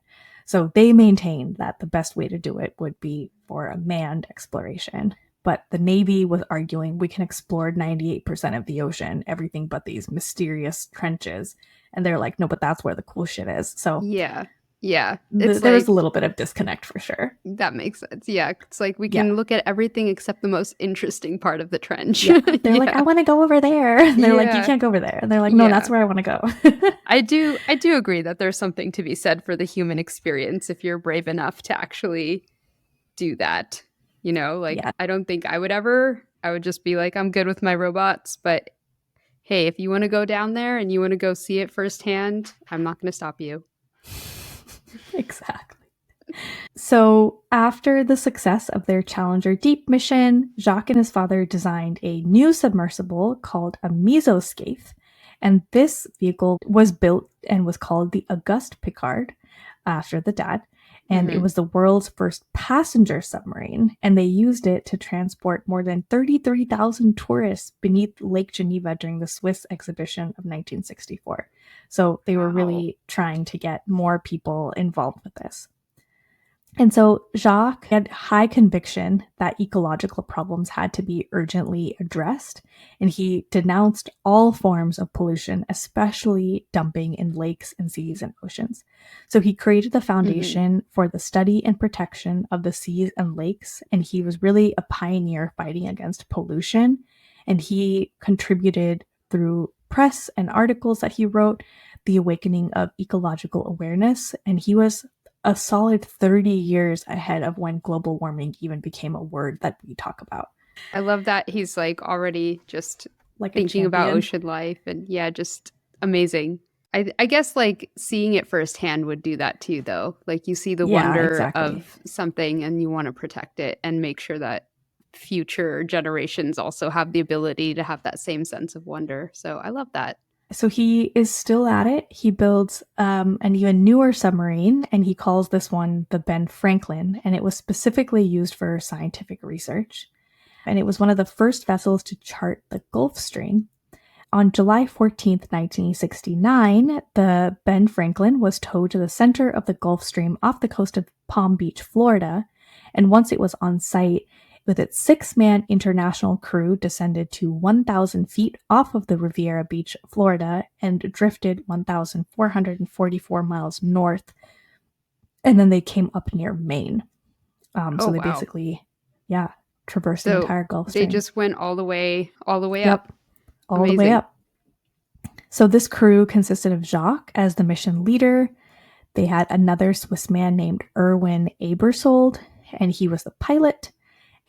So they maintained that the best way to do it would be for a manned exploration. But the Navy was arguing we can explore 98% of the ocean, everything but these mysterious trenches. And they're like, no, but that's where the cool shit is. So Yeah. Yeah. It's there was like a little bit of disconnect for sure. that makes sense. Yeah. It's like we Yeah. can look at everything except the most interesting part of the trench. Yeah. They're like, Yeah. I want to go over there. And they're like, you Yeah. can't go over there. And they're like, no, Yeah. that's where I want to go. I do agree that there's something to be said for the human experience if you're brave enough to actually do that. You know, like Yeah. I don't think I would ever. I would just be like, I'm good with my robots, but hey, if you want to go down there and you want to go see it firsthand, I'm not going to stop you. Exactly. So, after the success of their Challenger Deep mission, Jacques and his father designed a new submersible called a mesoscaphe. And this vehicle was built and was called the Auguste Piccard after the dad. And it was the world's first passenger submarine. And they used it to transport more than 33,000 tourists beneath Lake Geneva during the Swiss exhibition of 1964. So they were really trying to get more people involved with this. And so Jacques had high conviction that ecological problems had to be urgently addressed, and he denounced all forms of pollution, especially dumping in lakes and seas and oceans. So he created the foundation for the study and protection of the seas and lakes, and he was really a pioneer fighting against pollution. And he contributed through press and articles that he wrote, the awakening of ecological awareness, and he was a solid 30 years ahead of when global warming even became a word that we talk about. I love that he's like already just Like thinking about ocean life and yeah, just amazing. I guess like seeing it firsthand would do that too though. Like you see the wonder of something and you want to protect it and make sure that future generations also have the ability to have that same sense of wonder. So I love that. So he is still at it. He builds an even newer submarine, and he calls this one the Ben Franklin, and it was specifically used for scientific research. And it was one of the first vessels to chart the Gulf Stream. On July 14th, 1969, the Ben Franklin was towed to the center of the Gulf Stream off the coast of Palm Beach, Florida. And once it was on site, with its 6-man international crew, descended to 1,000 feet off of the Riviera Beach, Florida, and drifted 1,444 miles north. And then they came up near Maine. So they basically, traversed the entire Gulf Stream. They just went all the way Yep. up. All the way up. So this crew consisted of Jacques as the mission leader. They had another Swiss man named Erwin Abersold, and he was the pilot.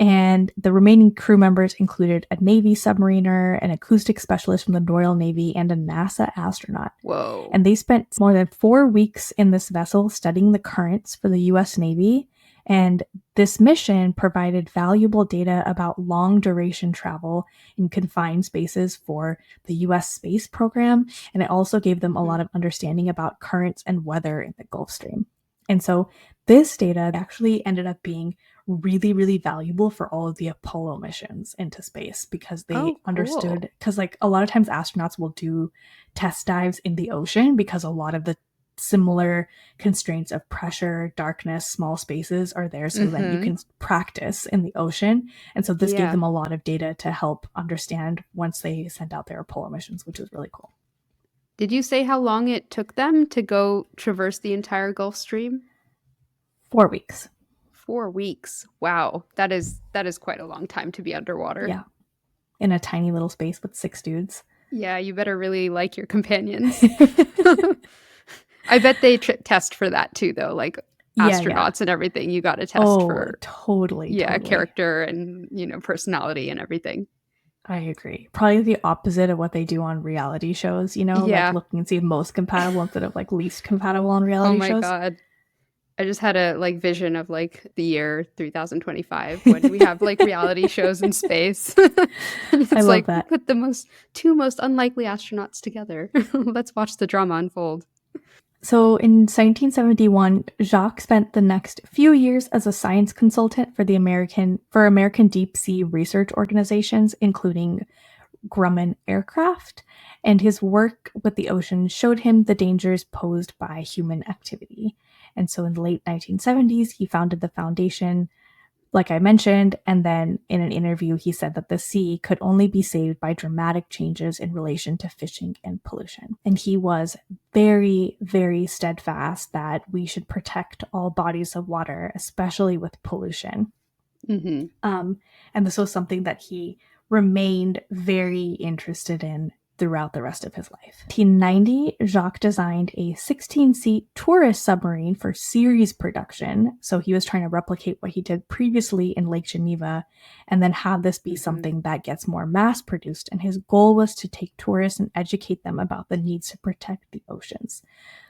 And the remaining crew members included a Navy submariner, an acoustic specialist from the Royal Navy, and a NASA astronaut. Whoa. And they spent more than 4 weeks in this vessel studying the currents for the U.S. Navy. And this mission provided valuable data about long-duration travel in confined spaces for the U.S. space program. And it also gave them a lot of understanding about currents and weather in the Gulf Stream. And so this data actually ended up being really, really valuable for all of the Apollo missions into space because they understood, because like a lot of times astronauts will do test dives in the ocean because a lot of the similar constraints of pressure, darkness, small spaces are there so that you can practice in the ocean. And so this gave them a lot of data to help understand once they sent out their Apollo missions, which was really cool. Did you say how long it took them to go traverse the entire Gulf Stream? 4 weeks. 4 weeks. Wow. That is quite a long time to be underwater. Yeah. In a tiny little space with 6 dudes. Yeah, you better really like your companions. I bet they test for that too, though. Like astronauts and everything, you got to test for totally. Character and personality and everything. I agree. Probably the opposite of what they do on reality shows. Like looking and see most compatible instead of like least compatible on reality shows. Oh my god. I just had a like vision of like the year 3025 when we have like reality shows in space. And I it's love like that. put the two most unlikely astronauts together. Let's watch the drama unfold. So in 1771, Jacques spent the next few years as a science consultant for American deep sea research organizations, including Grumman Aircraft, and his work with the ocean showed him the dangers posed by human activity. And so in the late 1970s, he founded the foundation, like I mentioned, and then in an interview, he said that the sea could only be saved by dramatic changes in relation to fishing and pollution. And he was very, very steadfast that we should protect all bodies of water, especially with pollution. Mm-hmm. And this was something that he remained very interested in throughout the rest of his life. In 1990, Jacques designed a 16-seat tourist submarine for series production. So he was trying to replicate what he did previously in Lake Geneva and then have this be something that gets more mass produced. And his goal was to take tourists and educate them about the needs to protect the oceans.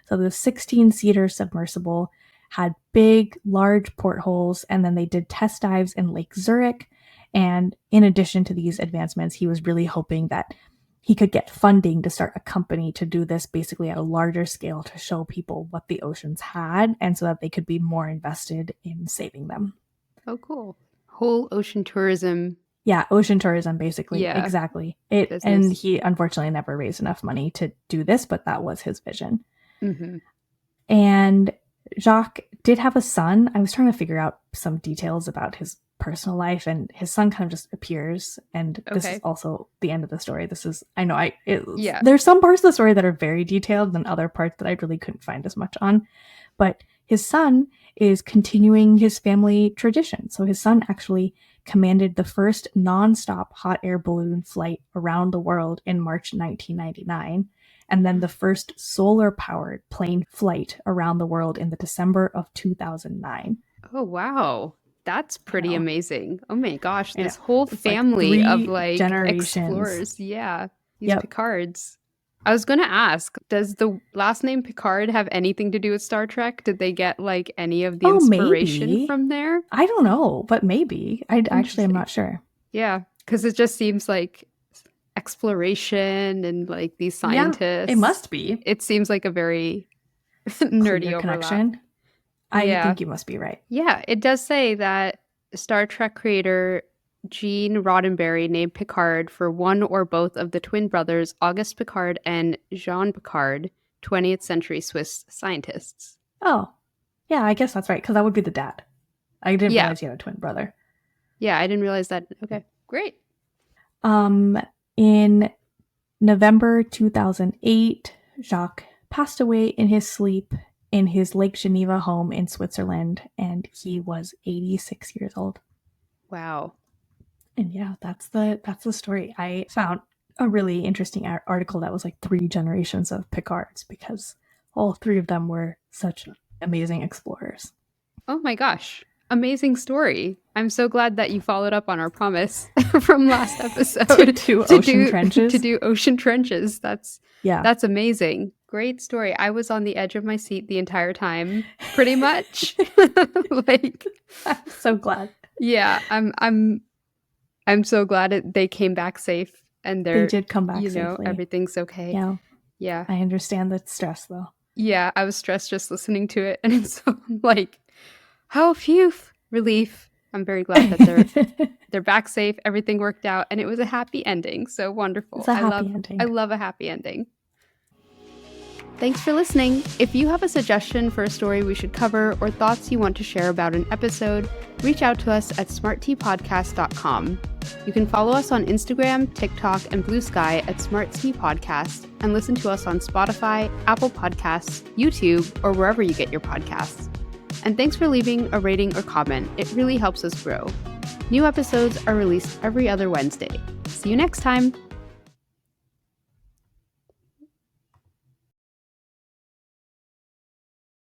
So the 16-seater submersible had big, large portholes, and then they did test dives in Lake Zurich. And in addition to these advancements, he was really hoping that he could get funding to start a company to do this basically at a larger scale to show people what the oceans had and so that they could be more invested in saving them. Oh, cool. Whole ocean tourism. Yeah, ocean tourism, basically. Yeah. Exactly. Business. And he unfortunately never raised enough money to do this, but that was his vision. Mm-hmm. And Jacques did have a son. I was trying to figure out some details about his personal life, and his son kind of just appears, and this is also the end of the story. There's some parts of the story that are very detailed and other parts that I really couldn't find as much on, but his son is continuing his family tradition. So his son actually commanded the first non-stop hot air balloon flight around the world in March 1999, and then the first solar-powered plane flight around the world in the December of 2009. Oh, wow. That's pretty amazing. Oh my gosh, this whole family of like explorers. Yeah, these Piccards. I was going to ask, does the last name Piccard have anything to do with Star Trek? Did they get like any of the inspiration from there? I don't know, but maybe. I'm not sure. Yeah, because it just seems like exploration and like these scientists. Yeah, it must be. It seems like a very nerdy overlap. Connection. I think you must be right. Yeah, it does say that Star Trek creator Gene Roddenberry named Piccard for one or both of the twin brothers Auguste Piccard and Jean Piccard, 20th century Swiss scientists. Oh, yeah, I guess that's right, because that would be the dad. I didn't realize he had a twin brother. Yeah, I didn't realize that. Okay, great. In November 2008, Jacques passed away in his sleep in his Lake Geneva home in Switzerland, and he was 86 years old. Wow. And yeah, that's the story. I found a really interesting article that was like 3 generations of Piccards, because all 3 of them were such amazing explorers. Oh my gosh. Amazing story. I'm so glad that you followed up on our promise from last episode to do ocean trenches. That's amazing. Great story. I was on the edge of my seat the entire time, pretty much. Like, I'm so glad. Yeah, I'm so glad they came back safe, and they did come back safely. Everything's okay. Yeah. I understand the stress though. Yeah, I was stressed just listening to it, and it's so like, oh, phew, relief. I'm very glad that they're back safe. Everything worked out, and it was a happy ending. So wonderful. It's a happy ending. I love a happy ending. Thanks for listening. If you have a suggestion for a story we should cover or thoughts you want to share about an episode, reach out to us at smartteapodcast.com. You can follow us on Instagram, TikTok, and Blue Sky at Smart Tea Podcast, and listen to us on Spotify, Apple Podcasts, YouTube, or wherever you get your podcasts. And thanks for leaving a rating or comment. It really helps us grow. New episodes are released every other Wednesday. See you next time.